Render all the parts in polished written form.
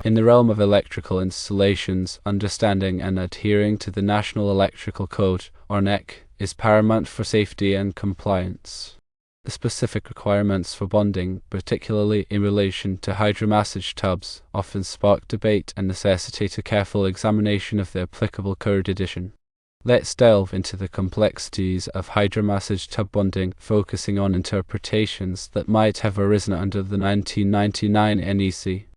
In the realm of electrical installations, understanding and adhering to the National Electrical Code, or NEC, is paramount for safety and compliance. The specific requirements for bonding, particularly in relation to hydromassage tubs, often spark debate and necessitate a careful examination of the applicable code edition. Let's delve into the complexities of hydromassage tub bonding, focusing on interpretations that might have arisen under the 1999 NEC.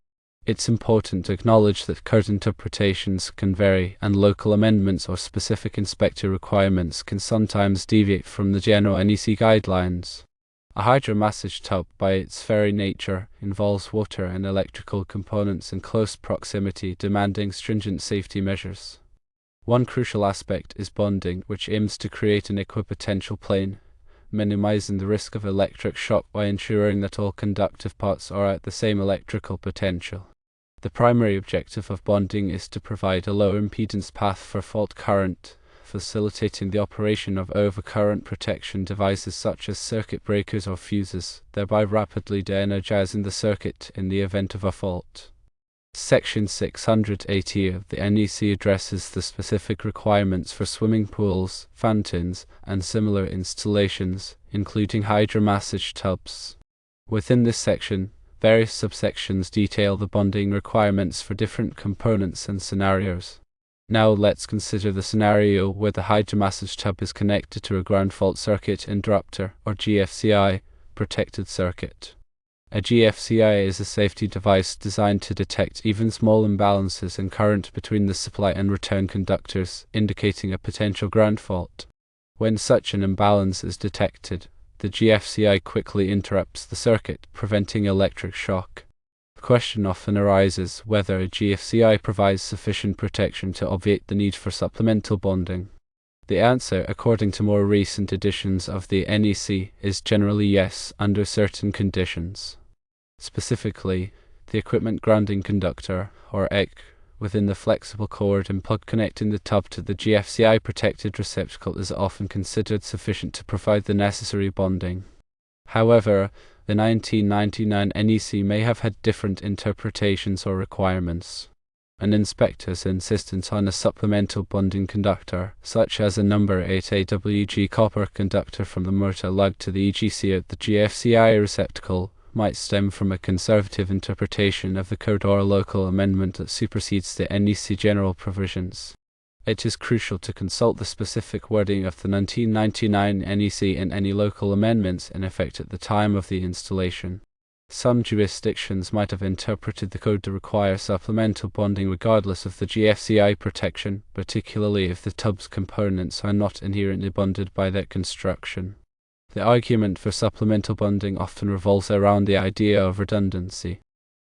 It's important to acknowledge that code interpretations can vary, and local amendments or specific inspector requirements can sometimes deviate from the general NEC guidelines. A hydromassage tub, by its very nature, involves water and electrical components in close proximity, demanding stringent safety measures. One crucial aspect is bonding, which aims to create an equipotential plane, minimizing the risk of electric shock by ensuring that all conductive parts are at the same electrical potential. The primary objective of bonding is to provide a low impedance path for fault current, facilitating the operation of overcurrent protection devices such as circuit breakers or fuses, thereby rapidly de-energizing the circuit in the event of a fault. Section 680 of the NEC addresses the specific requirements for swimming pools, fountains, and similar installations, including hydromassage tubs. Within this section, various subsections detail the bonding requirements for different components and scenarios. Now let's consider the scenario where the hydromassage tub is connected to a ground fault circuit interrupter, or GFCI-protected circuit. A GFCI is a safety device designed to detect even small imbalances in current between the supply and return conductors, indicating a potential ground fault. When such an imbalance is detected, the GFCI quickly interrupts the circuit, preventing electric shock. The question often arises whether a GFCI provides sufficient protection to obviate the need for supplemental bonding. The answer, according to more recent editions of the NEC, is generally yes, under certain conditions. Specifically, the equipment grounding conductor, or EC, within the flexible cord and plug connecting the tub to the GFCI-protected receptacle is often considered sufficient to provide the necessary bonding. However, the 1999 NEC may have had different interpretations or requirements. An inspector's insistence on a supplemental bonding conductor, such as a number 8 AWG copper conductor from the motor lug to the EGC at the GFCI receptacle, might stem from a conservative interpretation of the code or a local amendment that supersedes the NEC general provisions. It is crucial to consult the specific wording of the 1999 NEC and any local amendments in effect at the time of the installation. Some jurisdictions might have interpreted the code to require supplemental bonding regardless of the GFCI protection, particularly if the tub's components are not inherently bonded by their construction. The argument for supplemental bonding often revolves around the idea of redundancy.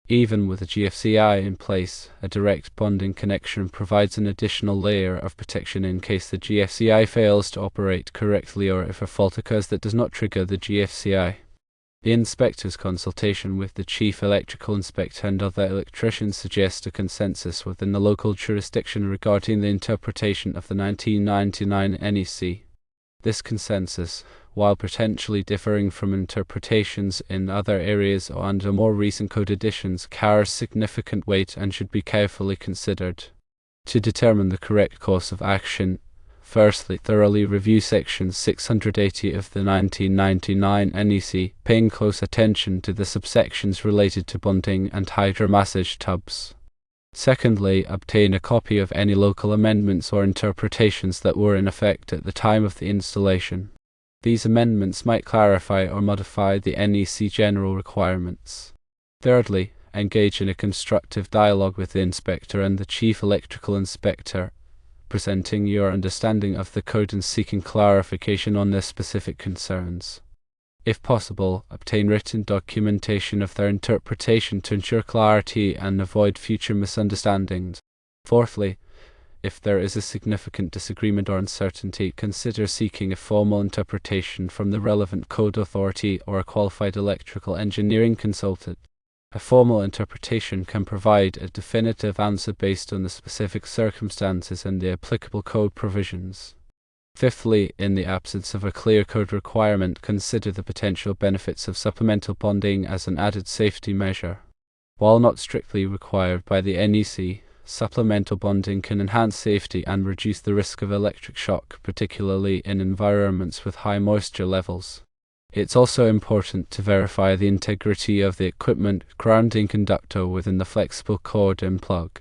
Even with a GFCI in place, a direct bonding connection provides an additional layer of protection in case the GFCI fails to operate correctly or if a fault occurs that does not trigger the GFCI. The inspector's consultation with the chief electrical inspector and other electricians suggests a consensus within the local jurisdiction regarding the interpretation of the 1999 NEC. This consensus, while potentially differing from interpretations in other areas or under more recent code editions, carries significant weight and should be carefully considered. To determine the correct course of action, firstly, thoroughly review Section 680 of the 1999 NEC, paying close attention to the subsections related to bonding and hydromassage tubs. Secondly, obtain a copy of any local amendments or interpretations that were in effect at the time of the installation. These amendments might clarify or modify the NEC general requirements. Thirdly, engage in a constructive dialogue with the inspector and the chief electrical inspector, presenting your understanding of the code and seeking clarification on their specific concerns. If possible, obtain written documentation of their interpretation to ensure clarity and avoid future misunderstandings. Fourthly, if there is a significant disagreement or uncertainty, consider seeking a formal interpretation from the relevant code authority or a qualified electrical engineering consultant. A formal interpretation can provide a definitive answer based on the specific circumstances and the applicable code provisions. Fifthly, in the absence of a clear code requirement, consider the potential benefits of supplemental bonding as an added safety measure. While not strictly required by the NEC, supplemental bonding can enhance safety and reduce the risk of electric shock, particularly in environments with high moisture levels. It's also important to verify the integrity of the equipment grounding conductor within the flexible cord and plug.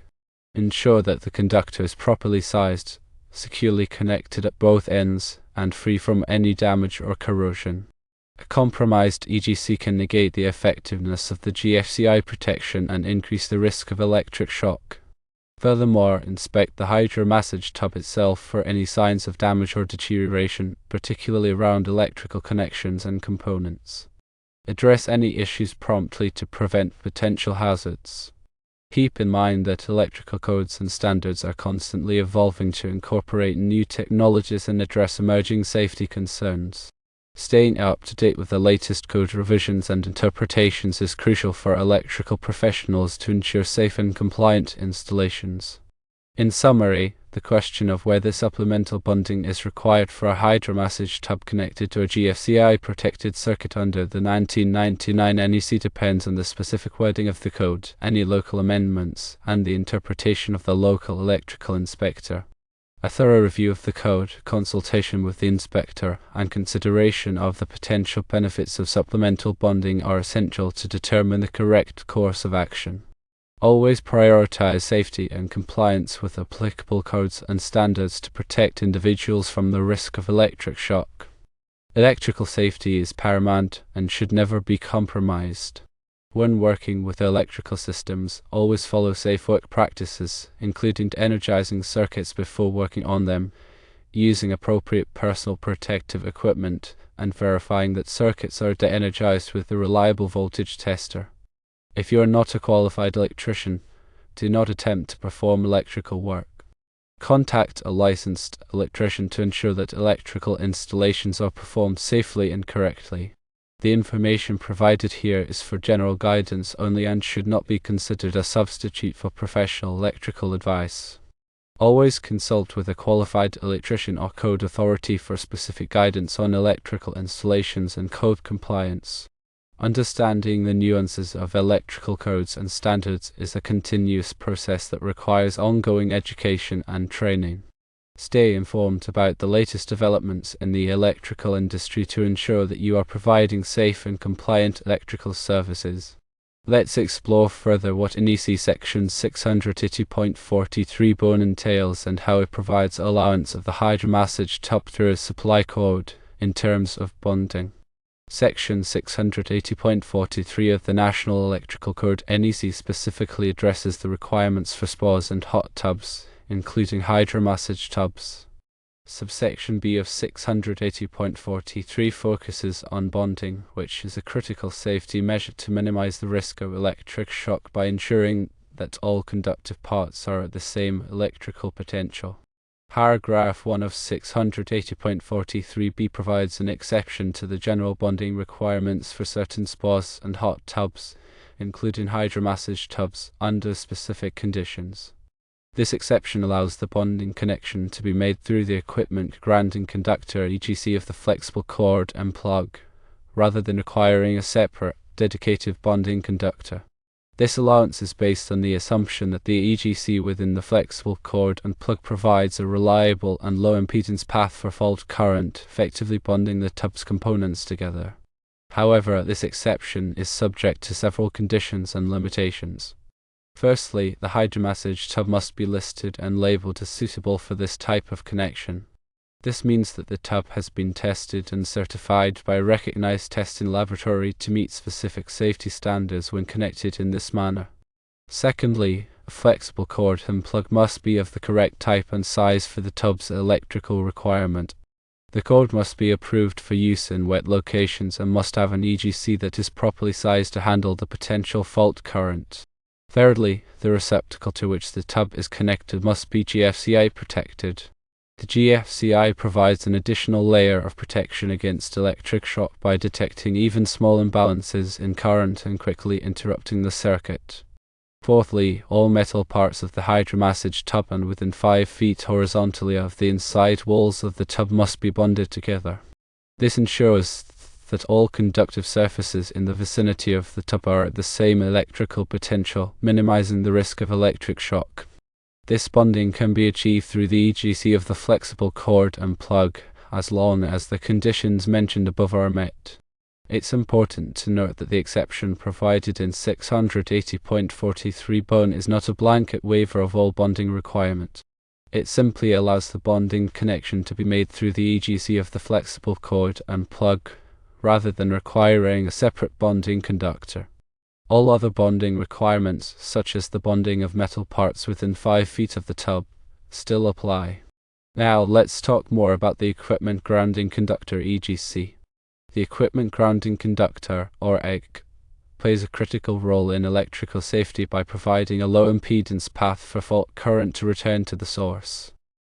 Ensure that the conductor is properly sized, securely connected at both ends, and free from any damage or corrosion. A compromised EGC can negate the effectiveness of the GFCI protection and increase the risk of electric shock. Furthermore, inspect the hydromassage tub itself for any signs of damage or deterioration, particularly around electrical connections and components. Address any issues promptly to prevent potential hazards. Keep in mind that electrical codes and standards are constantly evolving to incorporate new technologies and address emerging safety concerns. Staying up to date with the latest code revisions and interpretations is crucial for electrical professionals to ensure safe and compliant installations. In summary, the question of whether supplemental bonding is required for a hydromassage tub connected to a GFCI-protected circuit under the 1999 NEC depends on the specific wording of the code, any local amendments, and the interpretation of the local electrical inspector. A thorough review of the code, consultation with the inspector, and consideration of the potential benefits of supplemental bonding are essential to determine the correct course of action. Always prioritize safety and compliance with applicable codes and standards to protect individuals from the risk of electric shock. Electrical safety is paramount and should never be compromised. When working with electrical systems, always follow safe work practices, including energizing circuits before working on them, using appropriate personal protective equipment, and verifying that circuits are de-energized with a reliable voltage tester. If you are not a qualified electrician, do not attempt to perform electrical work. Contact a licensed electrician to ensure that electrical installations are performed safely and correctly. The information provided here is for general guidance only and should not be considered a substitute for professional electrical advice. Always consult with a qualified electrician or code authority for specific guidance on electrical installations and code compliance. Understanding the nuances of electrical codes and standards is a continuous process that requires ongoing education and training. Stay informed about the latest developments in the electrical industry to ensure that you are providing safe and compliant electrical services. Let's explore further what NEC Section 680.43 bone entails and how it provides allowance of the hydromassage tub through a supply code in terms of bonding. Section 680.43 of the National Electrical Code NEC specifically addresses the requirements for spas and hot tubs, including hydromassage tubs. Subsection B of 680.43 focuses on bonding, which is a critical safety measure to minimize the risk of electric shock by ensuring that all conductive parts are at the same electrical potential. Paragraph 1 of 680.43b provides an exception to the general bonding requirements for certain spas and hot tubs, including hydromassage tubs, under specific conditions. This exception allows the bonding connection to be made through the equipment grounding conductor EGC of the flexible cord and plug, rather than requiring a separate, dedicated bonding conductor. This allowance is based on the assumption that the EGC within the flexible cord and plug provides a reliable and low-impedance path for fault current, effectively bonding the tub's components together. However, this exception is subject to several conditions and limitations. Firstly, the hydromassage tub must be listed and labeled as suitable for this type of connection. This means that the tub has been tested and certified by a recognized testing laboratory to meet specific safety standards when connected in this manner. Secondly, a flexible cord and plug must be of the correct type and size for the tub's electrical requirement. The cord must be approved for use in wet locations and must have an EGC that is properly sized to handle the potential fault current. Thirdly, the receptacle to which the tub is connected must be GFCI protected. The GFCI provides an additional layer of protection against electric shock by detecting even small imbalances in current and quickly interrupting the circuit. Fourthly, all metal parts of the hydromassage tub and within 5 feet horizontally of the inside walls of the tub must be bonded together. This ensures that all conductive surfaces in the vicinity of the tub are at the same electrical potential, minimizing the risk of electric shock. This bonding can be achieved through the EGC of the flexible cord and plug, as long as the conditions mentioned above are met. It's important to note that the exception provided in 680.43 bone is not a blanket waiver of all bonding requirements. It simply allows the bonding connection to be made through the EGC of the flexible cord and plug, rather than requiring a separate bonding conductor. All other bonding requirements, such as the bonding of metal parts within 5 feet of the tub, still apply. Now let's talk more about the equipment grounding conductor EGC. The equipment grounding conductor, or EG, plays a critical role in electrical safety by providing a low impedance path for fault current to return to the source.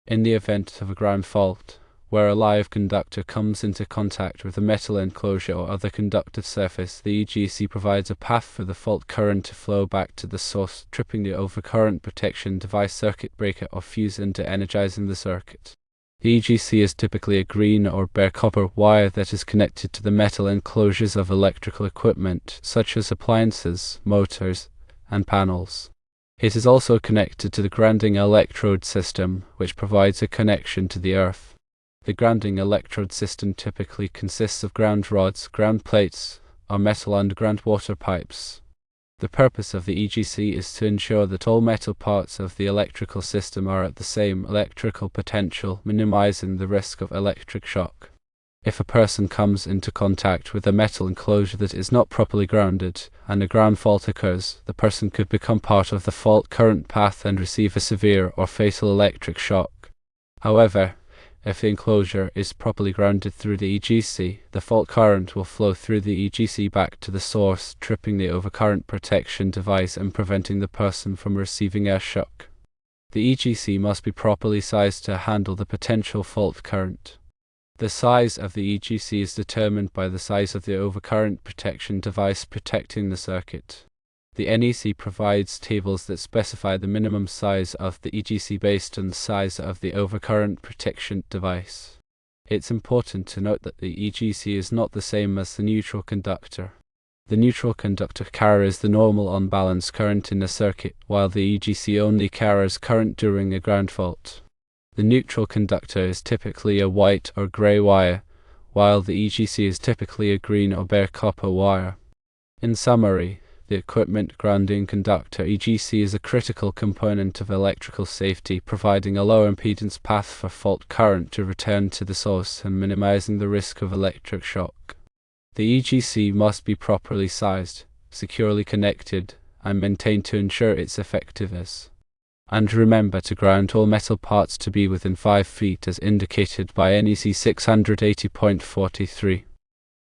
In the event of a ground fault, where a live conductor comes into contact with a metal enclosure or other conductive surface, the EGC provides a path for the fault current to flow back to the source, tripping the overcurrent protection device circuit breaker or fuse and energizing the circuit. The EGC is typically a green or bare copper wire that is connected to the metal enclosures of electrical equipment, such as appliances, motors, and panels. It is also connected to the grounding electrode system, which provides a connection to the earth. The grounding electrode system typically consists of ground rods, ground plates, or metal underground water pipes. The purpose of the EGC is to ensure that all metal parts of the electrical system are at the same electrical potential, minimizing the risk of electric shock. If a person comes into contact with a metal enclosure that is not properly grounded, and a ground fault occurs, the person could become part of the fault current path and receive a severe or fatal electric shock. However, if the enclosure is properly grounded through the EGC, the fault current will flow through the EGC back to the source, tripping the overcurrent protection device and preventing the person from receiving a shock. The EGC must be properly sized to handle the potential fault current. The size of the EGC is determined by the size of the overcurrent protection device protecting the circuit. The NEC provides tables that specify the minimum size of the EGC based on the size of the overcurrent protection device. It's important to note that the EGC is not the same as the neutral conductor. The neutral conductor carries the normal unbalanced current in the circuit, while the EGC only carries current during a ground fault. The neutral conductor is typically a white or grey wire, while the EGC is typically a green or bare copper wire. In summary, the equipment grounding conductor EGC is a critical component of electrical safety, providing a low impedance path for fault current to return to the source and minimizing the risk of electric shock. The EGC must be properly sized, securely connected, and maintained to ensure its effectiveness. And remember to ground all metal parts to be within 5 feet as indicated by NEC 680.43.